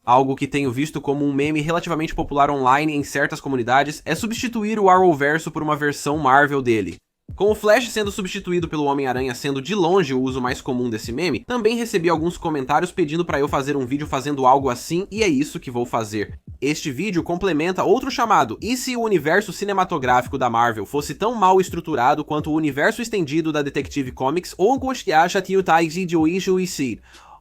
Algo que tenho visto como um meme relativamente popular online em certas comunidades é substituir o Arrowverso por uma versão Marvel dele. Com o Flash sendo substituído pelo Homem-Aranha sendo de longe o uso mais comum desse meme, também recebi alguns comentários pedindo para eu fazer um vídeo fazendo algo assim, e é isso que vou fazer. Este vídeo complementa outro chamado E se o universo cinematográfico da Marvel fosse tão mal estruturado quanto o universo estendido da Detective Comics ou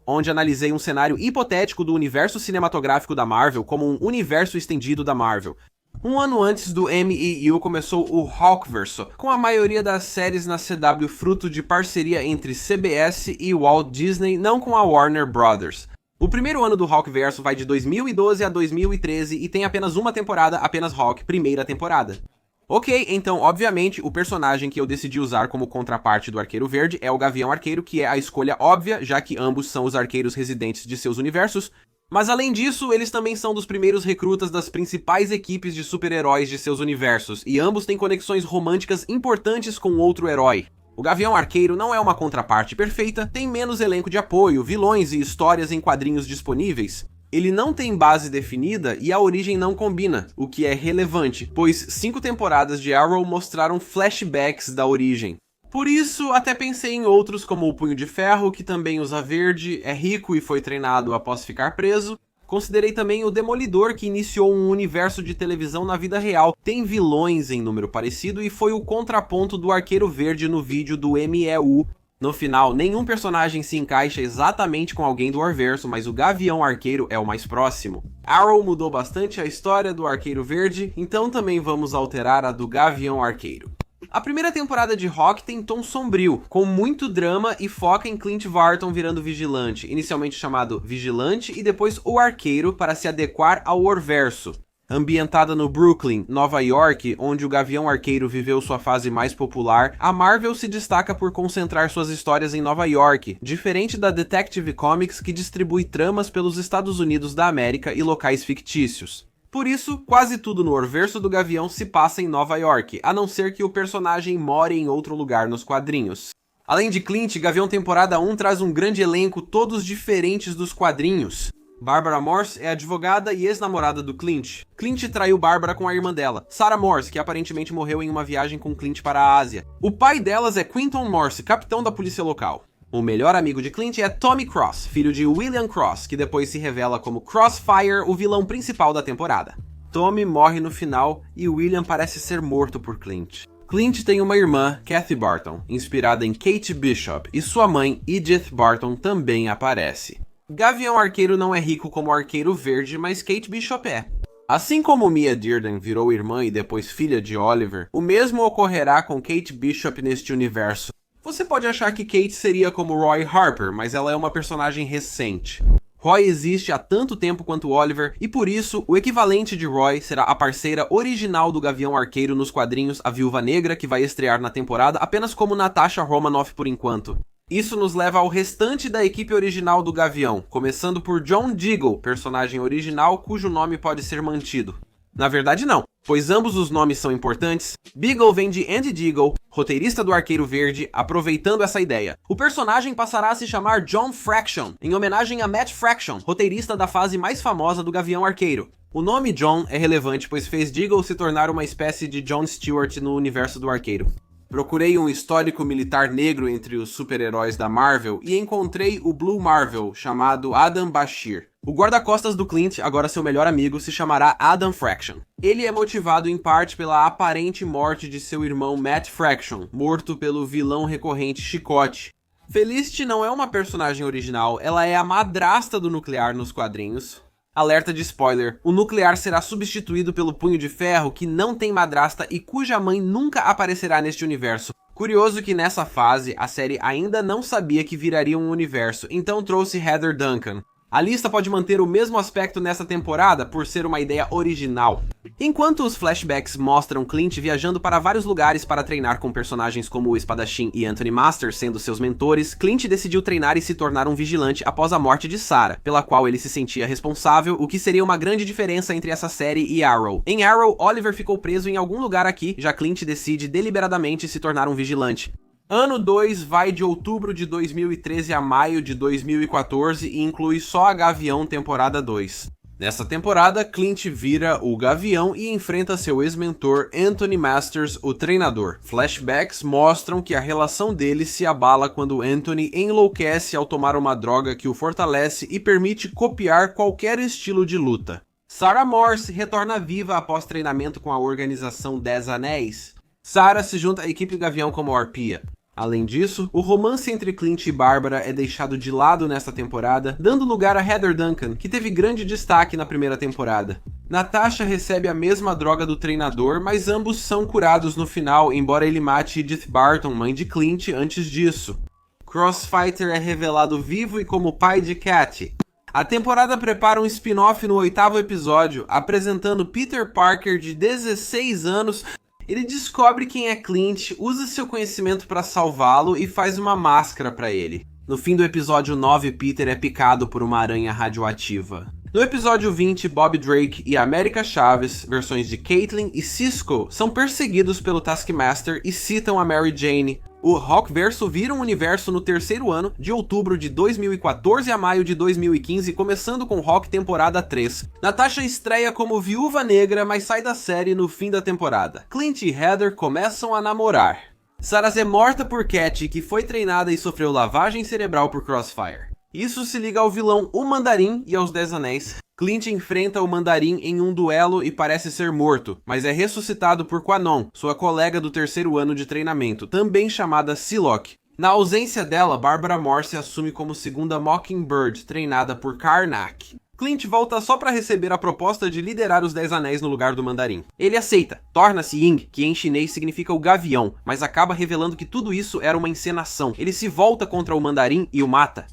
onde analisei um cenário hipotético do universo cinematográfico da Marvel como um universo estendido da Marvel. Um ano antes do MCU começou o Hawkverso, com a maioria das séries na CW fruto de parceria entre CBS e Walt Disney, não com a Warner Brothers. O primeiro ano do Hawkverso vai de 2012 a 2013 e tem apenas uma temporada, apenas Hawk, primeira temporada. Ok, então obviamente o personagem que eu decidi usar como contraparte do Arqueiro Verde é o Gavião Arqueiro, que é a escolha óbvia, já que ambos são os arqueiros residentes de seus universos, mas além disso, eles também são dos primeiros recrutas das principais equipes de super-heróis de seus universos, e ambos têm conexões românticas importantes com outro herói. O Gavião Arqueiro não é uma contraparte perfeita, tem menos elenco de apoio, vilões e histórias em quadrinhos disponíveis. Ele não tem base definida e a origem não combina, o que é relevante, pois 5 temporadas de Arrow mostraram flashbacks da origem. Por isso, até pensei em outros como o Punho de Ferro, que também usa verde, é rico e foi treinado após ficar preso. Considerei também o Demolidor, que iniciou um universo de televisão na vida real, tem vilões em número parecido e foi o contraponto do Arqueiro Verde no vídeo do MEU. No final, nenhum personagem se encaixa exatamente com alguém do Arverso, mas o Gavião Arqueiro é o mais próximo. Arrow mudou bastante a história do Arqueiro Verde, então também vamos alterar a do Gavião Arqueiro. A primeira temporada de Hawk tem tom sombrio, com muito drama e foca em Clint Barton virando vigilante, inicialmente chamado Vigilante e depois o Arqueiro para se adequar ao Orverso. Ambientada no Brooklyn, Nova York, onde o Gavião Arqueiro viveu sua fase mais popular, a Marvel se destaca por concentrar suas histórias em Nova York, diferente da Detective Comics que distribui tramas pelos Estados Unidos da América e locais fictícios. Por isso, quase tudo no Orverso do Gavião se passa em Nova York, a não ser que o personagem more em outro lugar nos quadrinhos. Além de Clint, Gavião Temporada 1 traz um grande elenco, todos diferentes dos quadrinhos. Barbara Morse é advogada e ex-namorada do Clint. Clint traiu Barbara com a irmã dela, Sarah Morse, que aparentemente morreu em uma viagem com Clint para a Ásia. O pai delas é Quinton Morse, capitão da polícia local. O melhor amigo de Clint é Tommy Cross, filho de William Cross, que depois se revela como Crossfire, o vilão principal da temporada. Tommy morre no final e William parece ser morto por Clint. Clint tem uma irmã, Kathy Barton, inspirada em Kate Bishop, e sua mãe, Edith Barton, também aparece. Gavião Arqueiro não é rico como o Arqueiro Verde, mas Kate Bishop é. Assim como Mia Dearden virou irmã e depois filha de Oliver, o mesmo ocorrerá com Kate Bishop neste universo. Você pode achar que Kate seria como Roy Harper, mas ela é uma personagem recente. Roy existe há tanto tempo quanto Oliver, e por isso, o equivalente de Roy será a parceira original do Gavião Arqueiro nos quadrinhos A Viúva Negra, que vai estrear na temporada apenas como Natasha Romanoff por enquanto. Isso nos leva ao restante da equipe original do Gavião, começando por John Diggle, personagem original cujo nome pode ser mantido. Na verdade não, pois ambos os nomes são importantes. Beagle vem de Andy Diggle, roteirista do Arqueiro Verde, aproveitando essa ideia. O personagem passará a se chamar John Fraction, em homenagem a Matt Fraction, roteirista da fase mais famosa do Gavião Arqueiro. O nome John é relevante, pois fez Diggle se tornar uma espécie de Jon Stewart no universo do Arqueiro. Procurei um histórico militar negro entre os super-heróis da Marvel e encontrei o Blue Marvel, chamado Adam Bashir. O guarda-costas do Clint, agora seu melhor amigo, se chamará Adam Fraction. Ele é motivado em parte pela aparente morte de seu irmão Matt Fraction, morto pelo vilão recorrente Chicote. Felicity não é uma personagem original, ela é a madrasta do Nuclear nos quadrinhos. Alerta de spoiler, o Nuclear será substituído pelo Punho de Ferro, que não tem madrasta e cuja mãe nunca aparecerá neste universo. Curioso que nessa fase, a série ainda não sabia que viraria um universo, então trouxe Heather Duncan. A lista pode manter o mesmo aspecto nessa temporada por ser uma ideia original. Enquanto os flashbacks mostram Clint viajando para vários lugares para treinar com personagens como o Espadachim e Anthony Masters sendo seus mentores, Clint decidiu treinar e se tornar um vigilante após a morte de Sarah, pela qual ele se sentia responsável, o que seria uma grande diferença entre essa série e Arrow. Em Arrow, Oliver ficou preso em algum lugar aqui, já Clint decide deliberadamente se tornar um vigilante. Ano 2 vai de outubro de 2013 a maio de 2014 e inclui só a Gavião temporada 2. Nessa temporada, Clint vira o Gavião e enfrenta seu ex-mentor Anthony Masters, o treinador. Flashbacks mostram que a relação deles se abala quando Anthony enlouquece ao tomar uma droga que o fortalece e permite copiar qualquer estilo de luta. Sarah Morse retorna viva após treinamento com a organização 10 Anéis. Sarah se junta à equipe Gavião como arpia. Além disso, o romance entre Clint e Barbara é deixado de lado nesta temporada, dando lugar a Heather Duncan, que teve grande destaque na primeira temporada. Natasha recebe a mesma droga do treinador, mas ambos são curados no final, embora ele mate Edith Barton, mãe de Clint, antes disso. Crossfighter é revelado vivo e como pai de Cat. A temporada prepara um spin-off no 8º episódio, apresentando Peter Parker de 16 anos. Ele descobre quem é Clint, usa seu conhecimento para salvá-lo e faz uma máscara para ele. No fim do episódio 9, Peter é picado por uma aranha radioativa. No episódio 20, Bob Drake e América Chaves, versões de Caitlyn e Cisco, são perseguidos pelo Taskmaster e citam a Mary Jane. O Rockverso vira um universo no 3º ano, de outubro de 2014 a maio de 2015, começando com Rock temporada 3. Natasha estreia como Viúva Negra, mas sai da série no fim da temporada. Clint e Heather começam a namorar. Sarah é morta por Cat, que foi treinada e sofreu lavagem cerebral por Crossfire. Isso se liga ao vilão O Mandarim e aos 10 Anéis. Clint enfrenta o Mandarim em um duelo e parece ser morto, mas é ressuscitado por Quanon, sua colega do 3º ano de treinamento, também chamada Psylocke. Na ausência dela, Barbara Morse assume como segunda Mockingbird, treinada por Karnak. Clint volta só para receber a proposta de liderar os 10 Anéis no lugar do Mandarim. Ele aceita, torna-se Ying, que em chinês significa o Gavião, mas acaba revelando que tudo isso era uma encenação. Ele se volta contra o Mandarim e o mata.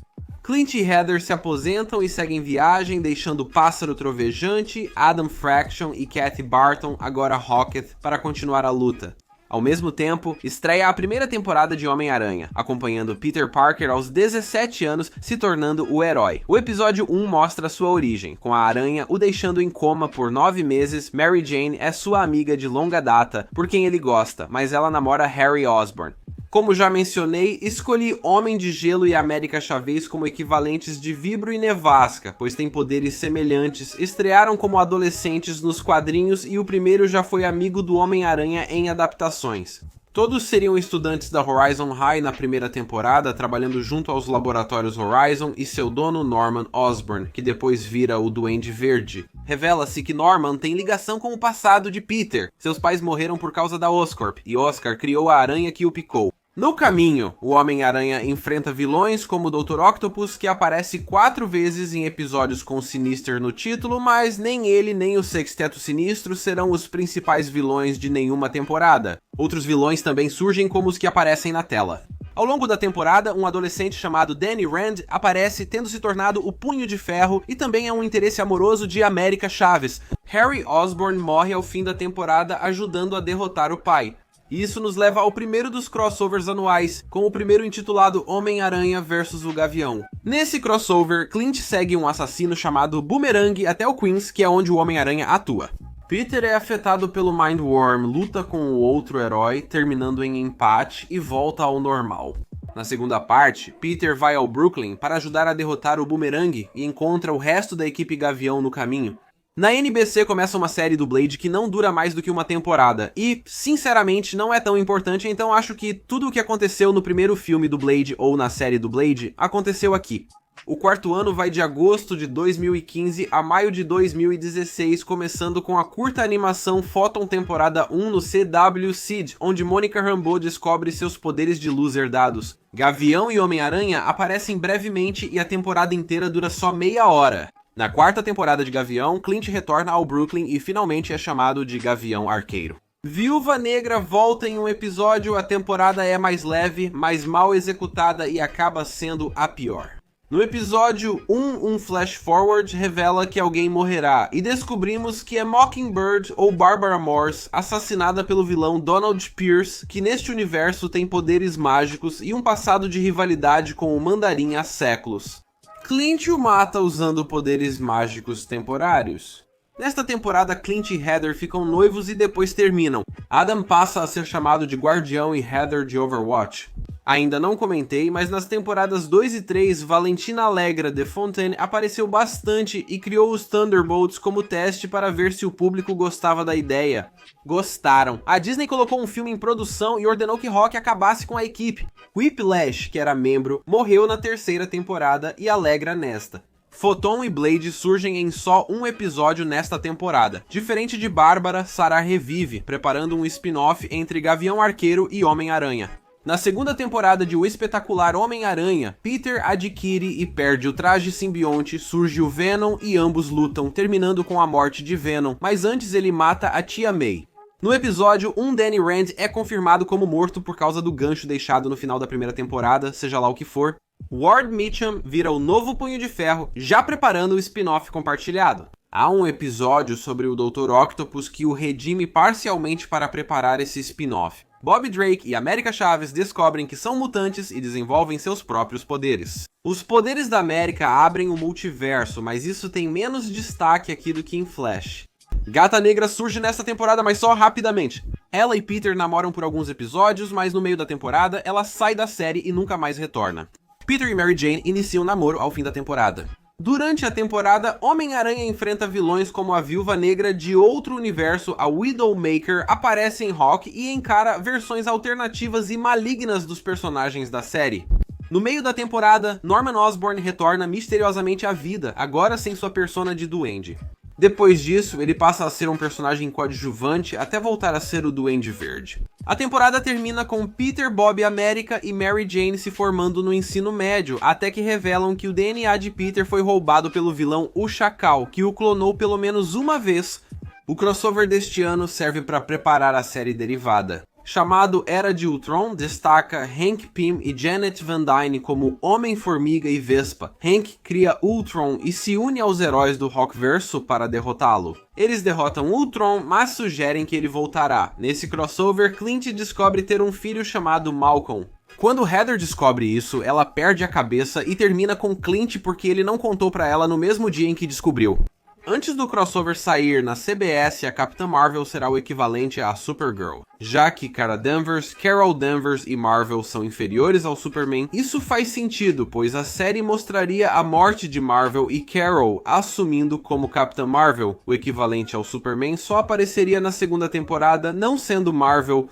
Clint e Heather se aposentam e seguem viagem, deixando Pássaro Trovejante, Adam Fraction e Cathy Barton, agora Rocket, para continuar a luta. Ao mesmo tempo, estreia a primeira temporada de Homem-Aranha, acompanhando Peter Parker aos 17 anos se tornando o herói. O episódio 1 mostra sua origem, com a aranha o deixando em coma por 9 meses. Mary Jane é sua amiga de longa data, por quem ele gosta, mas ela namora Harry Osborn. Como já mencionei, escolhi Homem de Gelo e América Chavez como equivalentes de Vibro e Nevasca, pois têm poderes semelhantes, estrearam como adolescentes nos quadrinhos e o primeiro já foi amigo do Homem-Aranha em adaptações. Todos seriam estudantes da Horizon High na primeira temporada, trabalhando junto aos laboratórios Horizon e seu dono Norman Osborn, que depois vira o Duende Verde. Revela-se que Norman tem ligação com o passado de Peter. Seus pais morreram por causa da Oscorp, e Oscar criou a aranha que o picou. No caminho, o Homem-Aranha enfrenta vilões como o Dr. Octopus, que aparece 4 vezes em episódios com Sinister no título, mas nem ele nem o Sexteto Sinistro serão os principais vilões de nenhuma temporada. Outros vilões também surgem como os que aparecem na tela. Ao longo da temporada, um adolescente chamado Danny Rand aparece, tendo se tornado o Punho de Ferro, e também é um interesse amoroso de América Chaves. Harry Osborn morre ao fim da temporada ajudando a derrotar o pai. E isso nos leva ao primeiro dos crossovers anuais, com o primeiro intitulado Homem-Aranha vs o Gavião. Nesse crossover, Clint segue um assassino chamado Boomerang até o Queens, que é onde o Homem-Aranha atua. Peter é afetado pelo Mind Worm, luta com o outro herói, terminando em empate e volta ao normal. Na segunda parte, Peter vai ao Brooklyn para ajudar a derrotar o Boomerang e encontra o resto da equipe Gavião no caminho. Na NBC começa uma série do Blade que não dura mais do que uma temporada, e, sinceramente, não é tão importante, então acho que tudo o que aconteceu no primeiro filme do Blade ou na série do Blade, aconteceu aqui. O 4º ano vai de agosto de 2015 a maio de 2016, começando com a curta animação Photon temporada 1 no CW Seed, onde Monica Rambeau descobre seus poderes de luz herdados. Gavião e Homem-Aranha aparecem brevemente e a temporada inteira dura só meia hora. Na 4ª temporada de Gavião, Clint retorna ao Brooklyn e finalmente é chamado de Gavião Arqueiro. Viúva Negra volta em um episódio, a temporada é mais leve, mais mal executada e acaba sendo a pior. No episódio 1, um flash forward revela que alguém morrerá, e descobrimos que é Mockingbird ou Barbara Morse, assassinada pelo vilão Donald Pierce, que neste universo tem poderes mágicos e um passado de rivalidade com o Mandarim há séculos. Clint o mata usando poderes mágicos temporários. Nesta temporada, Clint e Heather ficam noivos e depois terminam. Adam passa a ser chamado de Guardião e Heather de Overwatch. Ainda não comentei, mas nas temporadas 2 e 3, Valentina Allegra de Fontaine apareceu bastante e criou os Thunderbolts como teste para ver se o público gostava da ideia. Gostaram. A Disney colocou um filme em produção e ordenou que Rock acabasse com a equipe. Whiplash, que era membro, morreu na terceira temporada e Allegra nesta. Photon e Blade surgem em só um episódio nesta temporada. Diferente de Bárbara, Sarah revive, preparando um spin-off entre Gavião Arqueiro e Homem-Aranha. Na segunda temporada de O Espetacular Homem-Aranha, Peter adquire e perde o traje simbionte, surge o Venom e ambos lutam, terminando com a morte de Venom, mas antes ele mata a Tia May. No episódio, um Danny Rand é confirmado como morto por causa do gancho deixado no final da primeira temporada, seja lá o que for. Ward Meacham vira o novo Punho de Ferro, já preparando o spin-off compartilhado. Há um episódio sobre o Dr. Octopus que o redime parcialmente para preparar esse spin-off. Bob Drake e América Chaves descobrem que são mutantes e desenvolvem seus próprios poderes. Os poderes da América abrem o multiverso, mas isso tem menos destaque aqui do que em Flash. Gata Negra surge nesta temporada, mas só rapidamente. Ela e Peter namoram por alguns episódios, mas no meio da temporada ela sai da série e nunca mais retorna. Peter e Mary Jane iniciam namoro ao fim da temporada. Durante a temporada, Homem-Aranha enfrenta vilões como a Viúva Negra de outro universo, a Widowmaker, aparece em Rock e encara versões alternativas e malignas dos personagens da série. No meio da temporada, Norman Osborn retorna misteriosamente à vida, agora sem sua persona de duende. Depois disso, ele passa a ser um personagem coadjuvante até voltar a ser o Duende Verde. A temporada termina com Peter, Bob América e Mary Jane se formando no ensino médio, até que revelam que o DNA de Peter foi roubado pelo vilão O Chacal, que o clonou pelo menos uma vez. O crossover deste ano serve para preparar a série derivada. Chamado Era de Ultron, destaca Hank Pym e Janet Van Dyne como Homem-Formiga e Vespa. Hank cria Ultron e se une aos heróis do Rockverso para derrotá-lo. Eles derrotam Ultron, mas sugerem que ele voltará. Nesse crossover, Clint descobre ter um filho chamado Malcolm. Quando Heather descobre isso, ela perde a cabeça e termina com Clint porque ele não contou pra ela no mesmo dia em que descobriu. Antes do crossover sair na CBS, a Capitã Marvel será o equivalente à Supergirl. Já que Kara Danvers, Carol Danvers e Marvel são inferiores ao Superman, isso faz sentido, pois a série mostraria a morte de Marvel e Carol assumindo como Capitã Marvel. O equivalente ao Superman só apareceria na segunda temporada, não sendo Marvel.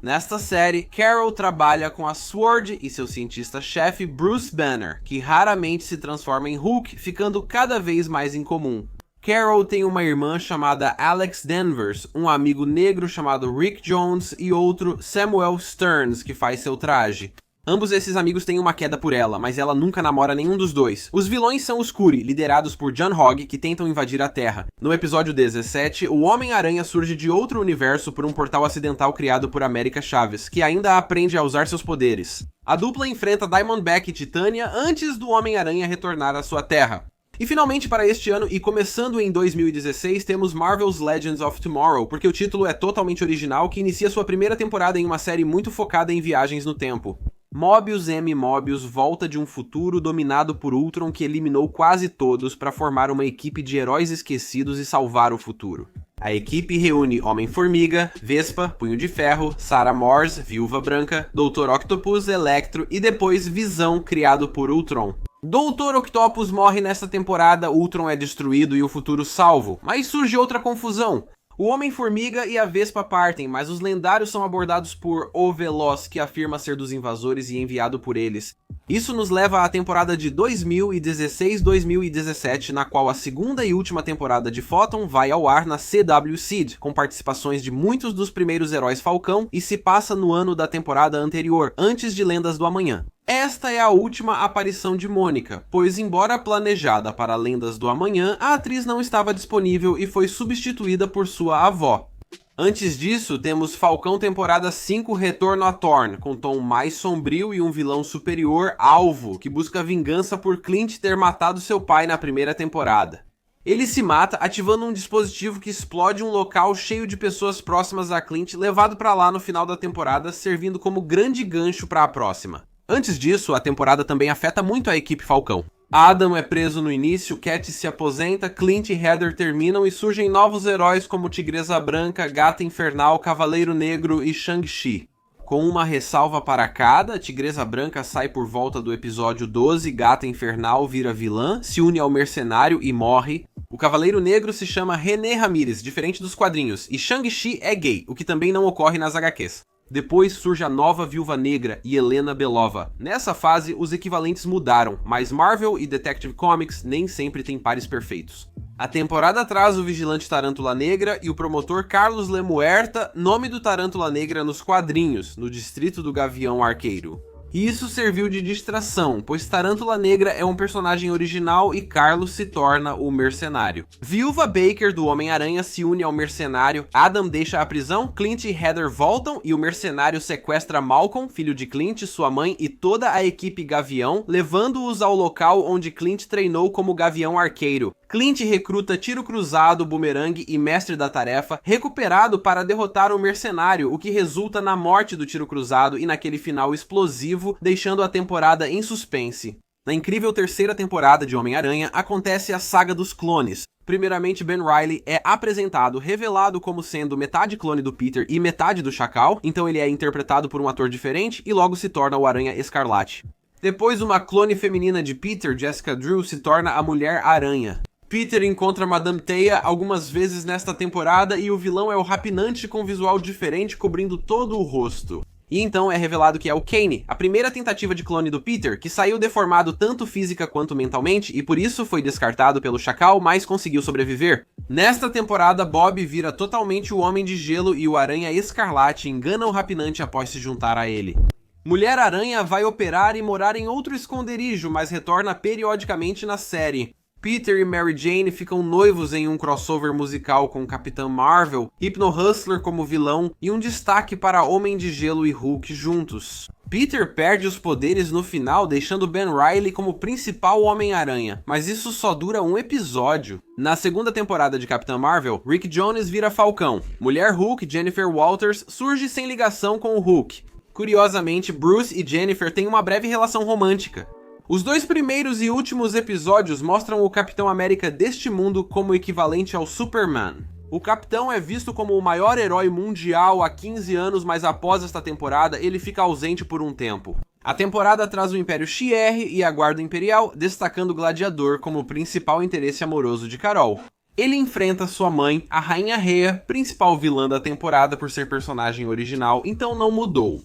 Nesta série, Carol trabalha com a SWORD e seu cientista-chefe Bruce Banner, que raramente se transforma em Hulk, ficando cada vez mais incomum. Carol tem uma irmã chamada Alex Danvers, um amigo negro chamado Rick Jones e outro Samuel Stearns, que faz seu traje. Ambos esses amigos têm uma queda por ela, mas ela nunca namora nenhum dos dois. Os vilões são os Kree, liderados por John Hogg, que tentam invadir a Terra. No episódio 17, o Homem-Aranha surge de outro universo por um portal acidental criado por América Chaves, que ainda aprende a usar seus poderes. A dupla enfrenta Diamondback e Titânia antes do Homem-Aranha retornar à sua Terra. E finalmente para este ano, e começando em 2016, temos Marvel's Legends of Tomorrow, porque o título é totalmente original, que inicia sua primeira temporada em uma série muito focada em viagens no tempo. Mobius M. Mobius volta de um futuro dominado por Ultron que eliminou quase todos para formar uma equipe de heróis esquecidos e salvar o futuro. A equipe reúne Homem-Formiga, Vespa, Punho de Ferro, Sarah Morse, Viúva Branca, Dr. Octopus, Electro e depois Visão, criado por Ultron. Dr. Octopus morre nesta temporada, Ultron é destruído e o futuro salvo, mas surge outra confusão. O Homem-Formiga e a Vespa partem, mas os lendários são abordados por O Veloz, que afirma ser dos invasores e enviado por eles. Isso nos leva à temporada de 2016-2017, na qual a segunda e última temporada de Photon vai ao ar na CW Seed, com participações de muitos dos primeiros heróis Falcão e se passa no ano da temporada anterior, antes de Lendas do Amanhã. Esta é a última aparição de Mônica, pois embora planejada para Lendas do Amanhã, a atriz não estava disponível e foi substituída por sua avó. Antes disso, temos Falcão temporada 5 Retorno a Thorn, com tom mais sombrio e um vilão superior, Alvo, que busca vingança por Clint ter matado seu pai na primeira temporada. Ele se mata ativando um dispositivo que explode um local cheio de pessoas próximas a Clint, levado para lá no final da temporada, servindo como grande gancho para a próxima. Antes disso, a temporada também afeta muito a equipe Falcão. Adam é preso no início, Cat se aposenta, Clint e Heather terminam e surgem novos heróis como Tigresa Branca, Gata Infernal, Cavaleiro Negro e Shang-Chi. Com uma ressalva para cada, Tigresa Branca sai por volta do episódio 12, Gata Infernal vira vilã, se une ao mercenário e morre. O Cavaleiro Negro se chama René Ramirez, diferente dos quadrinhos, e Shang-Chi é gay, o que também não ocorre nas HQs. Depois surge a nova Viúva Negra e Helena Belova. Nessa fase, os equivalentes mudaram, mas Marvel e Detective Comics nem sempre têm pares perfeitos. A temporada traz o Vigilante Tarântula Negra e o promotor Carlos Lemuerta, nome do Tarântula Negra nos quadrinhos, no distrito do Gavião Arqueiro. E isso serviu de distração, pois Tarântula Negra é um personagem original e Carlos se torna o mercenário. Viúva Baker do Homem-Aranha se une ao mercenário, Adam deixa a prisão, Clint e Heather voltam e o mercenário sequestra Malcolm, filho de Clint, sua mãe e toda a equipe Gavião, levando-os ao local onde Clint treinou como Gavião Arqueiro. Clint recruta Tiro Cruzado, Boomerang e Mestre da Tarefa, recuperado para derrotar o mercenário, o que resulta na morte do Tiro Cruzado e naquele final explosivo, deixando a temporada em suspense. Na incrível terceira temporada de Homem-Aranha, acontece a saga dos clones. Primeiramente, Ben Reilly é apresentado, revelado como sendo metade clone do Peter e metade do Chacal, então ele é interpretado por um ator diferente e logo se torna o Aranha Escarlate. Depois, uma clone feminina de Peter, Jessica Drew, se torna a Mulher-Aranha. Peter encontra Madame Teia algumas vezes nesta temporada e o vilão é o Rapinante com visual diferente cobrindo todo o rosto. E então é revelado que é o Kane, a primeira tentativa de clone do Peter, que saiu deformado tanto física quanto mentalmente e por isso foi descartado pelo Chacal, mas conseguiu sobreviver. Nesta temporada, Bob vira totalmente o Homem de Gelo e o Aranha Escarlate engana o Rapinante após se juntar a ele. Mulher-Aranha vai operar e morar em outro esconderijo, mas retorna periodicamente na série. Peter e Mary Jane ficam noivos em um crossover musical com Capitã Marvel, Hypno Hustler como vilão e um destaque para Homem de Gelo e Hulk juntos. Peter perde os poderes no final, deixando Ben Reilly como principal Homem-Aranha, mas isso só dura um episódio. Na segunda temporada de Capitã Marvel, Rick Jones vira Falcão. Mulher Hulk, Jennifer Walters, surge sem ligação com o Hulk. Curiosamente, Bruce e Jennifer têm uma breve relação romântica. Os dois primeiros e últimos episódios mostram o Capitão América deste mundo como equivalente ao Superman. O Capitão é visto como o maior herói mundial há 15 anos, mas após esta temporada ele fica ausente por um tempo. A temporada traz o Império Shi'er e a Guarda Imperial, destacando o Gladiador como principal interesse amoroso de Carol. Ele enfrenta sua mãe, a Rainha Rhea, principal vilã da temporada por ser personagem original, então não mudou.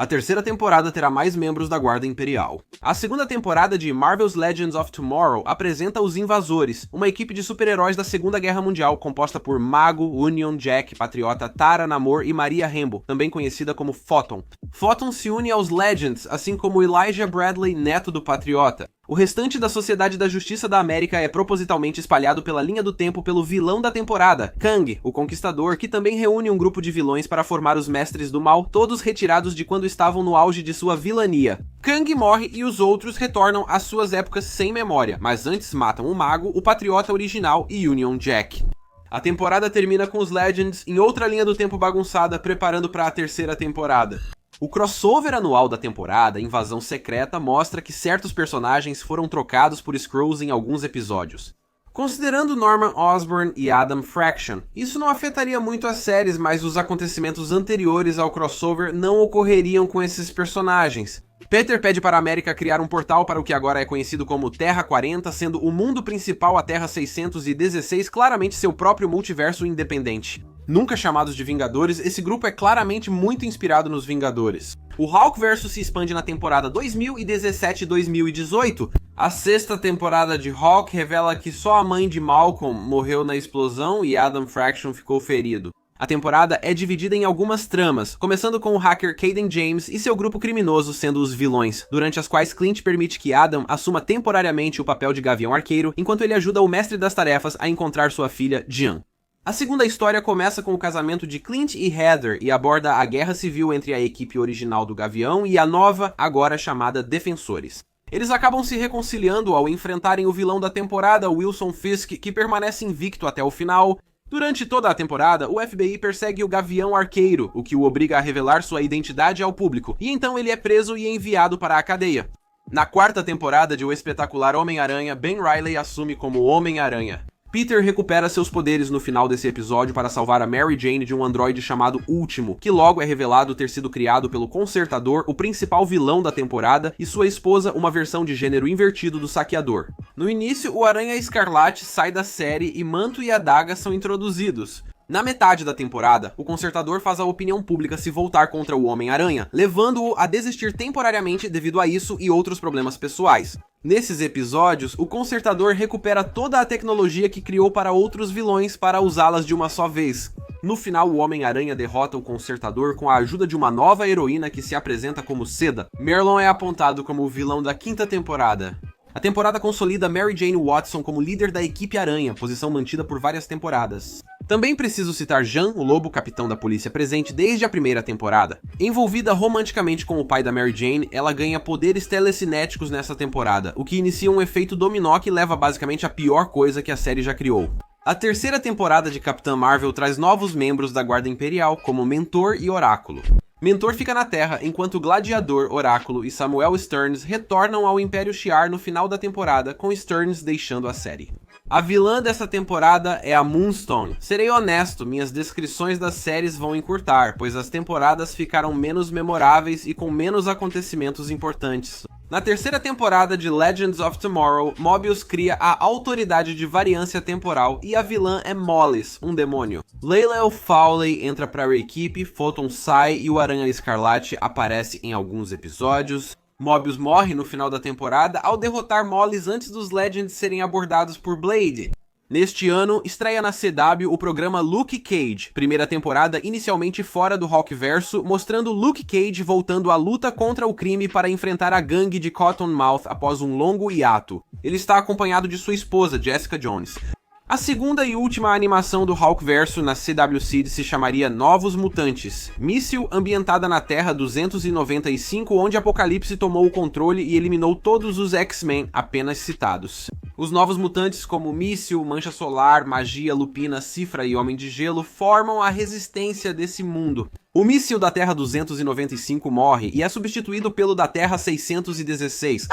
A terceira temporada terá mais membros da Guarda Imperial. A segunda temporada de Marvel's Legends of Tomorrow apresenta os Invasores, uma equipe de super-heróis da Segunda Guerra Mundial composta por Mago, Union Jack, Patriota, Tara, Namor e Maria Rambeau, também conhecida como Photon. Photon se une aos Legends, assim como Elijah Bradley, neto do Patriota. O restante da Sociedade da Justiça da América é propositalmente espalhado pela linha do tempo pelo vilão da temporada, Kang, o Conquistador, que também reúne um grupo de vilões para formar os Mestres do Mal, todos retirados de quando estavam no auge de sua vilania. Kang morre e os outros retornam às suas épocas sem memória, mas antes matam o Mago, o Patriota original e Union Jack. A temporada termina com os Legends em outra linha do tempo bagunçada, preparando para a terceira temporada. O crossover anual da temporada, Invasão Secreta, mostra que certos personagens foram trocados por Skrulls em alguns episódios. Considerando Norman Osborn e Adam Fraction, isso não afetaria muito as séries, mas os acontecimentos anteriores ao crossover não ocorreriam com esses personagens. Peter pede para a América criar um portal para o que agora é conhecido como Terra 40, sendo o mundo principal a Terra 616 claramente seu próprio multiverso independente. Nunca chamados de Vingadores, esse grupo é claramente muito inspirado nos Vingadores. O Hulkverso se expande na temporada 2017-2018. A sexta temporada de Hulk revela que só a mãe de Malcolm morreu na explosão e Adam Fraction ficou ferido. A temporada é dividida em algumas tramas, começando com o hacker Caden James e seu grupo criminoso sendo os vilões, durante as quais Clint permite que Adam assuma temporariamente o papel de Gavião Arqueiro, enquanto ele ajuda o Mestre das Tarefas a encontrar sua filha, Jean. A segunda história começa com o casamento de Clint e Heather e aborda a guerra civil entre a equipe original do Gavião e a nova, agora chamada Defensores. Eles acabam se reconciliando ao enfrentarem o vilão da temporada, Wilson Fisk, que permanece invicto até o final. Durante toda a temporada, o FBI persegue o Gavião Arqueiro, o que o obriga a revelar sua identidade ao público, e então ele é preso e enviado para a cadeia. Na quarta temporada de O Espetacular Homem-Aranha, Ben Reilly assume como Homem-Aranha. Peter recupera seus poderes no final desse episódio para salvar a Mary Jane de um androide chamado Último, que logo é revelado ter sido criado pelo Consertador, o principal vilão da temporada, e sua esposa, uma versão de gênero invertido do Saqueador. No início, o Aranha Escarlate sai da série e Manto e Adaga são introduzidos. Na metade da temporada, o Consertador faz a opinião pública se voltar contra o Homem-Aranha, levando-o a desistir temporariamente devido a isso e outros problemas pessoais. Nesses episódios, o Consertador recupera toda a tecnologia que criou para outros vilões para usá-las de uma só vez. No final, o Homem-Aranha derrota o Consertador com a ajuda de uma nova heroína que se apresenta como Seda. Merlon é apontado como o vilão da 5ª temporada. A temporada consolida Mary Jane Watson como líder da equipe Aranha, posição mantida por várias temporadas. Também preciso citar Jean, o lobo capitão da polícia presente desde a 1ª temporada. Envolvida romanticamente com o pai da Mary Jane, ela ganha poderes telecinéticos nessa temporada, o que inicia um efeito dominó que leva basicamente à pior coisa que a série já criou. A 3ª temporada de Capitã Marvel traz novos membros da Guarda Imperial, como Mentor e Oráculo. Mentor fica na Terra, enquanto Gladiador, Oráculo e Samuel Sterns retornam ao Império Shi'ar no final da temporada, com Sterns deixando a série. A vilã dessa temporada é a Moonstone. Serei honesto, minhas descrições das séries vão encurtar, pois as temporadas ficaram menos memoráveis e com menos acontecimentos importantes. Na 3ª temporada de Legends of Tomorrow, Mobius cria a Autoridade de Variância Temporal e a vilã é Mollis, um demônio. Layla Fowley entra para a equipe, Photon sai e o Aranha Escarlate aparece em alguns episódios. Mobius morre no final da temporada ao derrotar Mollis antes dos Legends serem abordados por Blade. Neste ano, estreia na CW o programa Luke Cage, primeira temporada inicialmente fora do Hulkverso, mostrando Luke Cage voltando à luta contra o crime para enfrentar a gangue de Cottonmouth após um longo hiato. Ele está acompanhado de sua esposa, Jessica Jones. A segunda e última animação do Hulkverso na CW Seed se chamaria Novos Mutantes, míssil ambientada na Terra 295, onde Apocalipse tomou o controle e eliminou todos os X-Men apenas citados. Os Novos Mutantes, como Míssil, Mancha Solar, Magia, Lupina, Cifra e Homem de Gelo, formam a resistência desse mundo. O míssil da Terra 295 morre e é substituído pelo da Terra 616.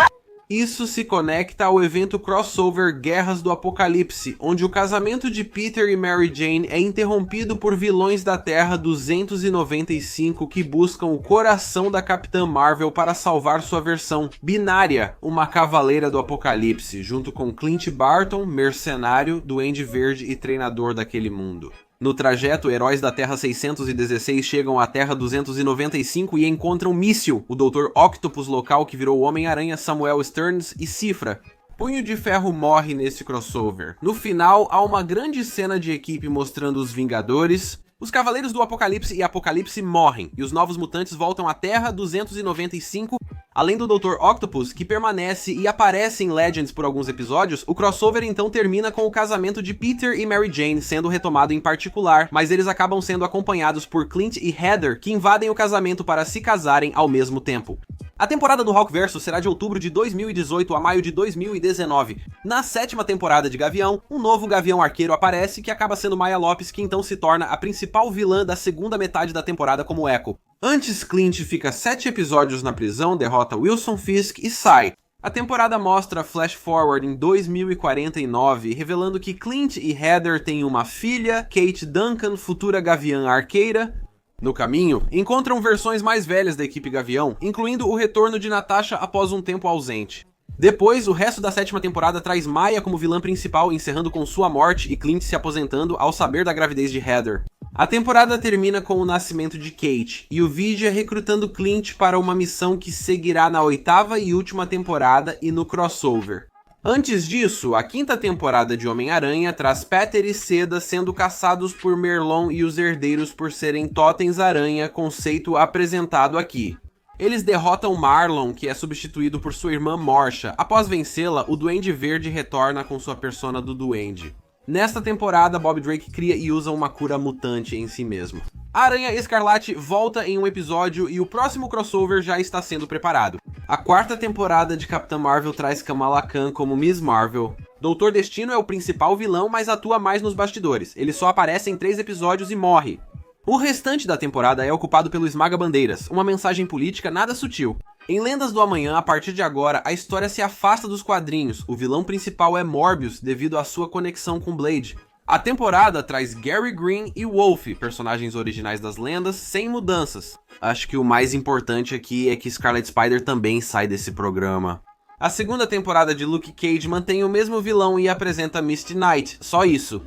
Isso se conecta ao evento crossover Guerras do Apocalipse, onde o casamento de Peter e Mary Jane é interrompido por vilões da Terra 295 que buscam o coração da Capitã Marvel para salvar sua versão binária, uma Cavaleira do Apocalipse, junto com Clint Barton, mercenário, Duende Verde e treinador daquele mundo. No trajeto, heróis da Terra 616 chegam à Terra 295 e encontram Míssil, o Dr. Octopus local que virou o Homem-Aranha, Samuel Sterns e Cifra. Punho de Ferro morre nesse crossover. No final, há uma grande cena de equipe mostrando os Vingadores. Os Cavaleiros do Apocalipse e Apocalipse morrem, e os Novos Mutantes voltam à Terra 295. Além do Dr. Octopus, que permanece e aparece em Legends por alguns episódios, o crossover então termina com o casamento de Peter e Mary Jane sendo retomado em particular, mas eles acabam sendo acompanhados por Clint e Heather, que invadem o casamento para se casarem ao mesmo tempo. A temporada do Hulkverso será de outubro de 2018 a maio de 2019. Na 7ª temporada de Gavião, um novo Gavião Arqueiro aparece, que acaba sendo Maya Lopes, que então se torna a principal vilã da segunda metade da temporada como Echo. Antes, Clint fica 7 episódios na prisão, derrota Wilson Fisk e sai. A temporada mostra flash forward em 2049, revelando que Clint e Heather têm uma filha, Kate Duncan, futura Gaviã Arqueira. No caminho, encontram versões mais velhas da equipe Gavião, incluindo o retorno de Natasha após um tempo ausente. Depois, o resto da 7ª temporada traz Maya como vilã principal, encerrando com sua morte e Clint se aposentando ao saber da gravidez de Heather. A temporada termina com o nascimento de Kate, e o Vigia recrutando Clint para uma missão que seguirá na 8ª e última temporada e no crossover. Antes disso, a 5ª temporada de Homem-Aranha traz Peter e Seda sendo caçados por Merlon e os herdeiros por serem totens aranha, conceito apresentado aqui. Eles derrotam Marlon, que é substituído por sua irmã Morsha. Após vencê-la, o Duende Verde retorna com sua persona do Duende. Nesta temporada, Bob Drake cria e usa uma cura mutante em si mesmo. A Aranha Escarlate volta em um episódio e o próximo crossover já está sendo preparado. A 4ª temporada de Capitã Marvel traz Kamala Khan como Miss Marvel. Doutor Destino é o principal vilão, mas atua mais nos bastidores. Ele só aparece em 3 episódios e morre. O restante da temporada é ocupado pelo Esmaga Bandeiras, uma mensagem política nada sutil. Em Lendas do Amanhã, a partir de agora, a história se afasta dos quadrinhos. O vilão principal é Morbius, devido à sua conexão com Blade. A temporada traz Gary Green e Wolf, personagens originais das lendas, sem mudanças. Acho que o mais importante aqui é que Scarlet Spider também sai desse programa. A segunda temporada de Luke Cage mantém o mesmo vilão e apresenta Misty Knight, só isso.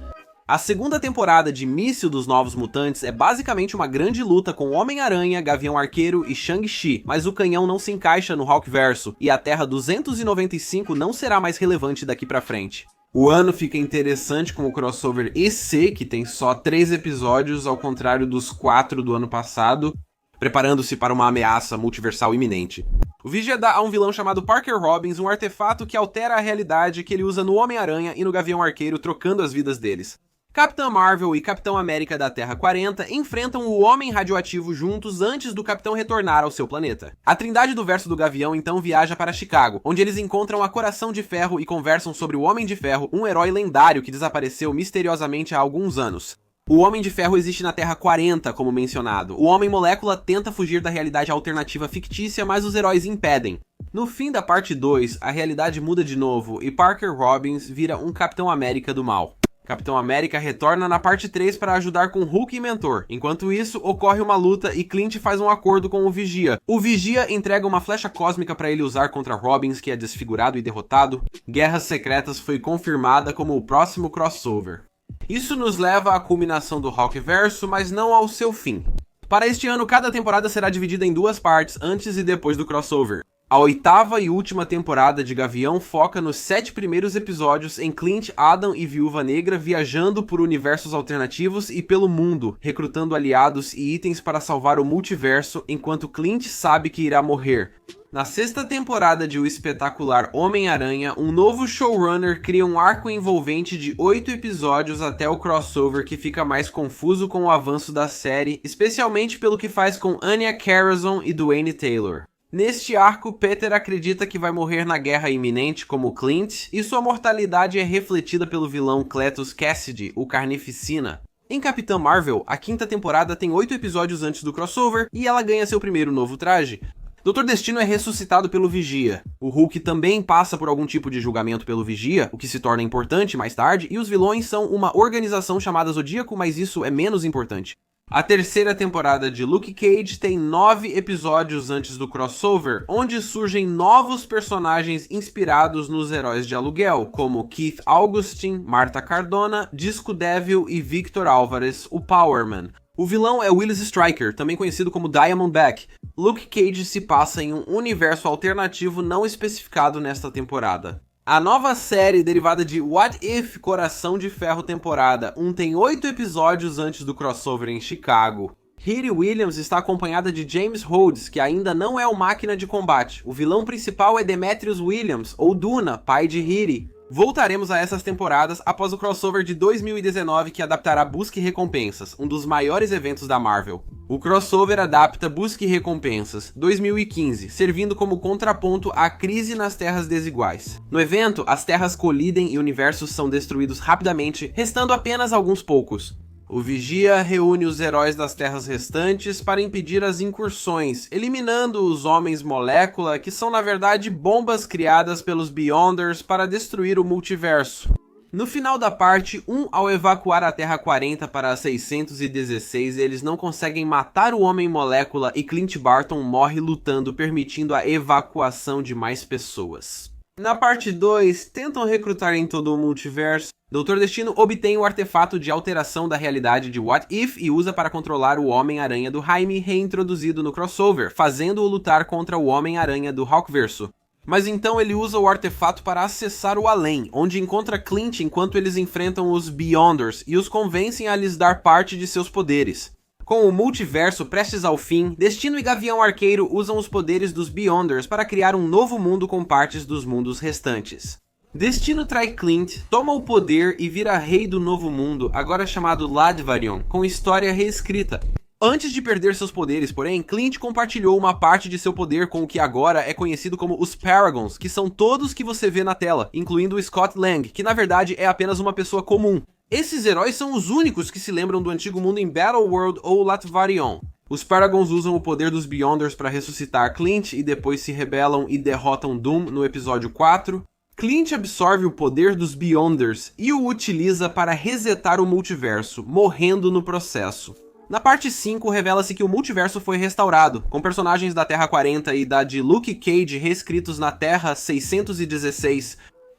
A segunda temporada de Míssil dos Novos Mutantes é basicamente uma grande luta com Homem-Aranha, Gavião Arqueiro e Shang-Chi, mas o canhão não se encaixa no Hulkverso, e a Terra 295 não será mais relevante daqui pra frente. O ano fica interessante com o crossover EC, que tem só 3 episódios, ao contrário dos 4 do ano passado, preparando-se para uma ameaça multiversal iminente. O Vigia dá a um vilão chamado Parker Robbins um artefato que altera a realidade que ele usa no Homem-Aranha e no Gavião Arqueiro, trocando as vidas deles. Capitã Marvel e Capitão América da Terra 40 enfrentam o Homem Radioativo juntos antes do Capitão retornar ao seu planeta. A Trindade do Verso do Gavião então viaja para Chicago, onde eles encontram a Coração de Ferro e conversam sobre o Homem de Ferro, um herói lendário que desapareceu misteriosamente há alguns anos. O Homem de Ferro existe na Terra 40, como mencionado. O Homem-Molécula tenta fugir da realidade alternativa fictícia, mas os heróis impedem. No fim da parte 2, a realidade muda de novo e Parker Robbins vira um Capitão América do mal. Capitão América retorna na parte 3 para ajudar com Hulk e Mentor. Enquanto isso, ocorre uma luta e Clint faz um acordo com o Vigia. O Vigia entrega uma flecha cósmica para ele usar contra Robbins, que é desfigurado e derrotado. Guerras Secretas foi confirmada como o próximo crossover. Isso nos leva à culminação do Hulkverso, mas não ao seu fim. Para este ano, cada temporada será dividida em 2 partes, antes e depois do crossover. A 8ª e última temporada de Gavião foca nos 7 primeiros episódios em Clint, Adam e Viúva Negra viajando por universos alternativos e pelo mundo, recrutando aliados e itens para salvar o multiverso, enquanto Clint sabe que irá morrer. Na 6ª temporada de O Espetacular Homem-Aranha, um novo showrunner cria um arco envolvente de 8 episódios até o crossover, que fica mais confuso com o avanço da série, especialmente pelo que faz com Anya Karazhan e Dwayne Taylor. Neste arco, Peter acredita que vai morrer na guerra iminente como Clint, e sua mortalidade é refletida pelo vilão Cletus Cassidy, o Carnificina. Em Capitã Marvel, a 5ª temporada tem 8 episódios antes do crossover, e ela ganha seu primeiro novo traje. Dr. Destino é ressuscitado pelo Vigia. O Hulk também passa por algum tipo de julgamento pelo Vigia, o que se torna importante mais tarde, e os vilões são uma organização chamada Zodíaco, mas isso é menos importante. A 3ª temporada de Luke Cage tem 9 episódios antes do crossover, onde surgem novos personagens inspirados nos heróis de aluguel, como Keith Augustine, Marta Cardona, Disco Devil e Victor Alvarez, o Power Man. O vilão é Willis Stryker, também conhecido como Diamondback. Luke Cage se passa em um universo alternativo não especificado nesta temporada. A nova série derivada de What If Coração de Ferro temporada 1 tem 8 episódios antes do crossover em Chicago. Riri Williams está acompanhada de James Rhodes, que ainda não é o Máquina de Combate. O vilão principal é Demetrius Williams, ou Duna, pai de Riri. Voltaremos a essas temporadas após o crossover de 2019 que adaptará Busca e Recompensas, um dos maiores eventos da Marvel. O crossover adapta Busca e Recompensas 2015, servindo como contraponto à crise nas Terras Desiguais. No evento, as terras colidem e universos são destruídos rapidamente, restando apenas alguns poucos. O Vigia reúne os heróis das terras restantes para impedir as incursões, eliminando os Homens-Molécula, que são na verdade bombas criadas pelos Beyonders para destruir o multiverso. No final da parte 1, ao evacuar a Terra 40 para a 616, eles não conseguem matar o Homem-Molécula e Clint Barton morre lutando, permitindo a evacuação de mais pessoas. Na parte 2, tentam recrutar em todo o multiverso. Dr. Destino obtém o artefato de alteração da realidade de What If e usa para controlar o Homem-Aranha do Jaime reintroduzido no crossover, fazendo-o lutar contra o Homem-Aranha do Hulkverso. Mas então ele usa o artefato para acessar o além, onde encontra Clint enquanto eles enfrentam os Beyonders e os convencem a lhes dar parte de seus poderes. Com o multiverso prestes ao fim, Destino e Gavião Arqueiro usam os poderes dos Beyonders para criar um novo mundo com partes dos mundos restantes. Destino trai Clint, toma o poder e vira rei do novo mundo, agora chamado Ladvarion, com história reescrita. Antes de perder seus poderes, porém, Clint compartilhou uma parte de seu poder com o que agora é conhecido como os Paragons, que são todos que você vê na tela, incluindo o Scott Lang, que na verdade é apenas uma pessoa comum. Esses heróis são os únicos que se lembram do antigo mundo em Battleworld ou Latvarion. Os Paragons usam o poder dos Beyonders para ressuscitar Clint e depois se rebelam e derrotam Doom no episódio 4. Clint absorve o poder dos Beyonders e o utiliza para resetar o multiverso, morrendo no processo. Na parte 5, revela-se que o multiverso foi restaurado, com personagens da Terra 40 e da de Luke Cage reescritos na Terra 616.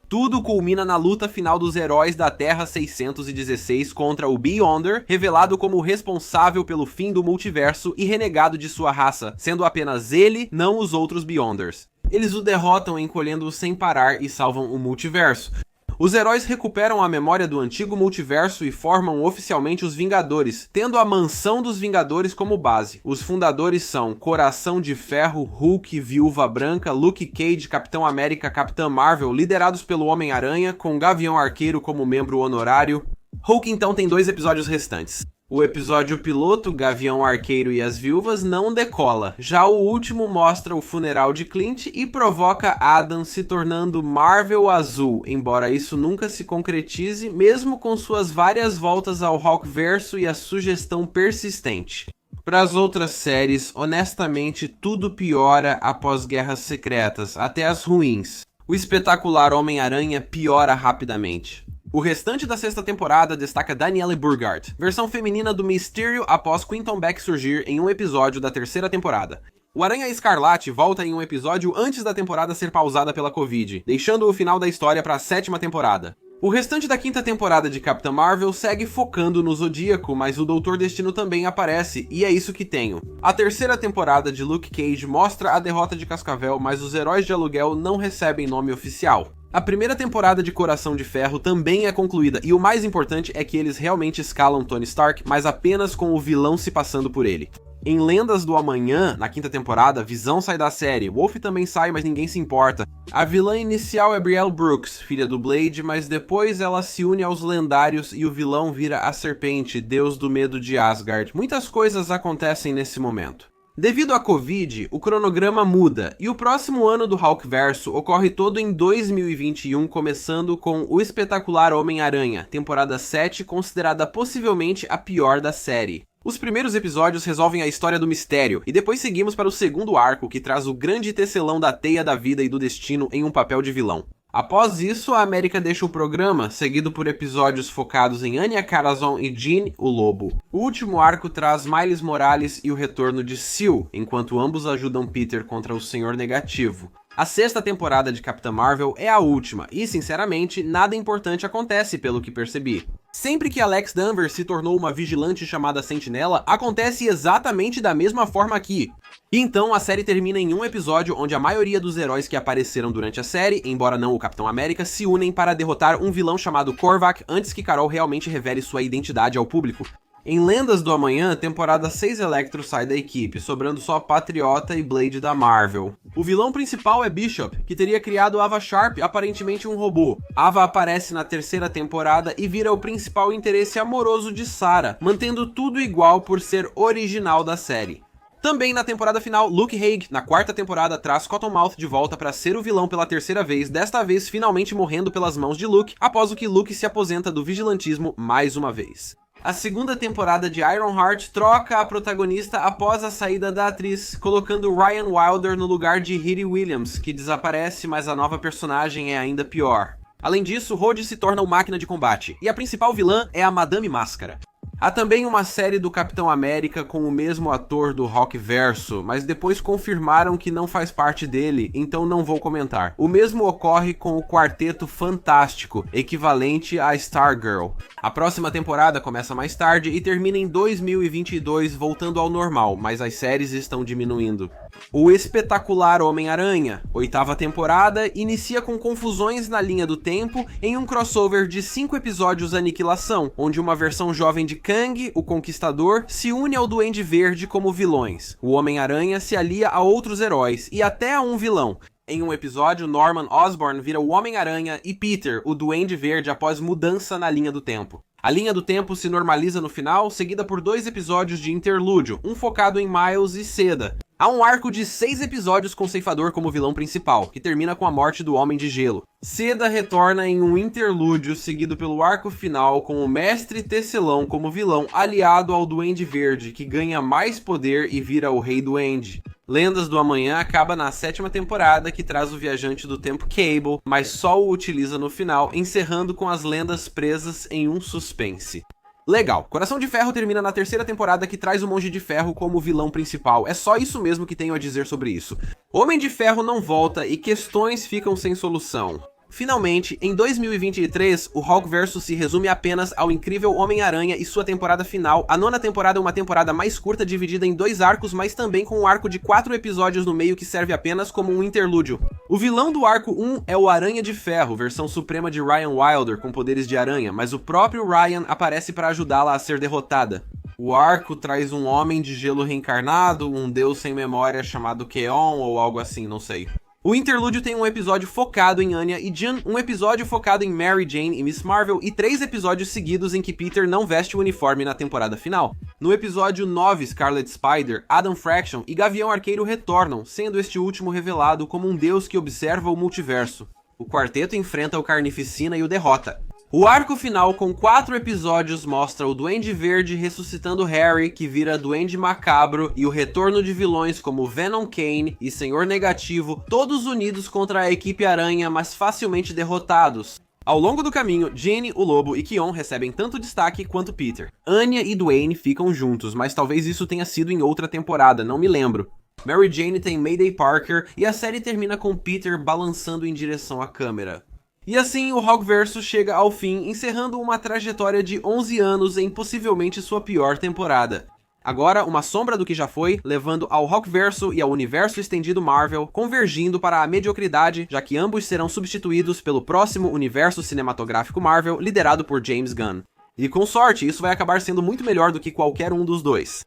Tudo culmina na luta final dos heróis da Terra 616 contra o Beyonder, revelado como o responsável pelo fim do multiverso e renegado de sua raça, sendo apenas ele, não os outros Beyonders. Eles o derrotam encolhendo-o sem parar e salvam o multiverso. Os heróis recuperam a memória do antigo multiverso e formam oficialmente os Vingadores, tendo a Mansão dos Vingadores como base. Os fundadores são Coração de Ferro, Hulk, Viúva Branca, Luke Cage, Capitão América, Capitã Marvel, liderados pelo Homem-Aranha, com Gavião Arqueiro como membro honorário. Hulk então tem 2 episódios restantes. O episódio piloto, Gavião Arqueiro e as Viúvas, não decola. Já o último mostra o funeral de Clint e provoca Adam se tornando Marvel Azul, embora isso nunca se concretize, mesmo com suas várias voltas ao Hulkverso e a sugestão persistente. Para as outras séries, honestamente, tudo piora após Guerras Secretas, até as ruins. O espetacular Homem-Aranha piora rapidamente. O restante da 6ª temporada destaca Danielle Burghardt, versão feminina do Mysterio após Quinton Beck surgir em um episódio da 3ª temporada. O Aranha Escarlate volta em um episódio antes da temporada ser pausada pela Covid, deixando o final da história para a 7ª temporada. O restante da 5ª temporada de Capitã Marvel segue focando no Zodíaco, mas o Doutor Destino também aparece, e é isso que tenho. A 3ª temporada de Luke Cage mostra a derrota de Cascavel, mas os heróis de aluguel não recebem nome oficial. A 1ª temporada de Coração de Ferro também é concluída, e o mais importante é que eles realmente escalam Tony Stark, mas apenas com o vilão se passando por ele. Em Lendas do Amanhã, na 5ª temporada, Visão sai da série, Wolf também sai, mas ninguém se importa. A vilã inicial é Brielle Brooks, filha do Blade, mas depois ela se une aos lendários e o vilão vira a Serpente, deus do medo de Asgard. Muitas coisas acontecem nesse momento. Devido à Covid, o cronograma muda, e o próximo ano do Hulkverso ocorre todo em 2021, começando com O Espetacular Homem-Aranha, temporada 7, considerada possivelmente a pior da série. Os primeiros episódios resolvem a história do mistério, e depois seguimos para o segundo arco, que traz o grande tecelão da Teia da Vida e do Destino em um papel de vilão. Após isso, a América deixa o programa, seguido por episódios focados em Anya Corazon e Jean, o Lobo. O último arco traz Miles Morales e o retorno de Sil, enquanto ambos ajudam Peter contra o Senhor Negativo. A 6ª temporada de Capitã Marvel é a última, e sinceramente, nada importante acontece pelo que percebi. Sempre que Alex Danvers se tornou uma vigilante chamada Sentinela, acontece exatamente da mesma forma aqui. E então a série termina em um episódio onde a maioria dos heróis que apareceram durante a série, embora não o Capitão América, se unem para derrotar um vilão chamado Korvac antes que Carol realmente revele sua identidade ao público. Em Lendas do Amanhã, temporada 6 Electro sai da equipe, sobrando só Patriota e Blade da Marvel. O vilão principal é Bishop, que teria criado Ava Sharp, aparentemente um robô. Ava aparece na 3ª temporada e vira o principal interesse amoroso de Sarah, mantendo tudo igual por ser original da série. Também na temporada final, Luke Hague, na 4ª temporada, traz Cottonmouth de volta para ser o vilão pela 3ª vez, desta vez finalmente morrendo pelas mãos de Luke, após o que Luke se aposenta do vigilantismo mais uma vez. A 2ª temporada de Ironheart troca a protagonista após a saída da atriz, colocando Ryan Wilder no lugar de Riri Williams, que desaparece, mas a nova personagem é ainda pior. Além disso, Rhodes se torna uma máquina de combate, e a principal vilã é a Madame Máscara. Há também uma série do Capitão América com o mesmo ator do Hulkverso, mas depois confirmaram que não faz parte dele, então não vou comentar. O mesmo ocorre com o Quarteto Fantástico, equivalente a Stargirl. A próxima temporada começa mais tarde e termina em 2022, voltando ao normal, mas as séries estão diminuindo. O Espetacular Homem-Aranha, 8ª temporada, inicia com confusões na linha do tempo em um crossover de 5 episódios Aniquilação, onde uma versão jovem de Kang, o Conquistador, se une ao Duende Verde como vilões. O Homem-Aranha se alia a outros heróis e até a um vilão. Em um episódio, Norman Osborn vira o Homem-Aranha e Peter, o Duende Verde, após mudança na linha do tempo. A linha do tempo se normaliza no final, seguida por 2 episódios de interlúdio, um focado em Miles e Seda. Há um arco de 6 episódios com o Ceifador como vilão principal, que termina com a morte do Homem de Gelo. Seda retorna em um interlúdio seguido pelo arco final com o Mestre Tecelão como vilão aliado ao Duende Verde, que ganha mais poder e vira o Rei Duende. Lendas do Amanhã acaba na 7ª temporada, que traz o viajante do tempo Cable, mas só o utiliza no final, encerrando com as lendas presas em um suspense. Legal, Coração de Ferro termina na 3ª temporada, que traz o Monge de Ferro como vilão principal. É só isso mesmo que tenho a dizer sobre isso. Homem de Ferro não volta e questões ficam sem solução. Finalmente, em 2023, o Hulkverso se resume apenas ao incrível Homem-Aranha e sua temporada final. A 9ª temporada é uma temporada mais curta, dividida em 2 arcos, mas também com um arco de 4 episódios no meio que serve apenas como um interlúdio. O vilão do arco 1 é o Aranha de Ferro, versão suprema de Ryan Wilder com poderes de aranha, mas o próprio Ryan aparece para ajudá-la a ser derrotada. O arco traz um homem de gelo reencarnado, um deus sem memória chamado Keon ou algo assim, não sei. O interlúdio tem um episódio focado em Anya e Jan, um episódio focado em Mary Jane e Miss Marvel e 3 episódios seguidos em que Peter não veste o uniforme na temporada final. No episódio 9, Scarlet Spider, Adam Fraction e Gavião Arqueiro retornam, sendo este último revelado como um deus que observa o multiverso. O quarteto enfrenta o Carnificina e o derrota. O arco final, com 4 episódios, mostra o Duende Verde ressuscitando Harry, que vira Duende Macabro, e o retorno de vilões como Venom Kane e Senhor Negativo, todos unidos contra a equipe Aranha, mas facilmente derrotados. Ao longo do caminho, Jenny, o Lobo e Keon recebem tanto destaque quanto Peter. Anya e Dwayne ficam juntos, mas talvez isso tenha sido em outra temporada, não me lembro. Mary Jane tem Mayday Parker e a série termina com Peter balançando em direção à câmera. E assim o Hulkverso chega ao fim, encerrando uma trajetória de 11 anos em possivelmente sua pior temporada. Agora, uma sombra do que já foi, levando ao Hulkverso e ao universo estendido Marvel, convergindo para a mediocridade, já que ambos serão substituídos pelo próximo universo cinematográfico Marvel, liderado por James Gunn. E com sorte, isso vai acabar sendo muito melhor do que qualquer um dos dois.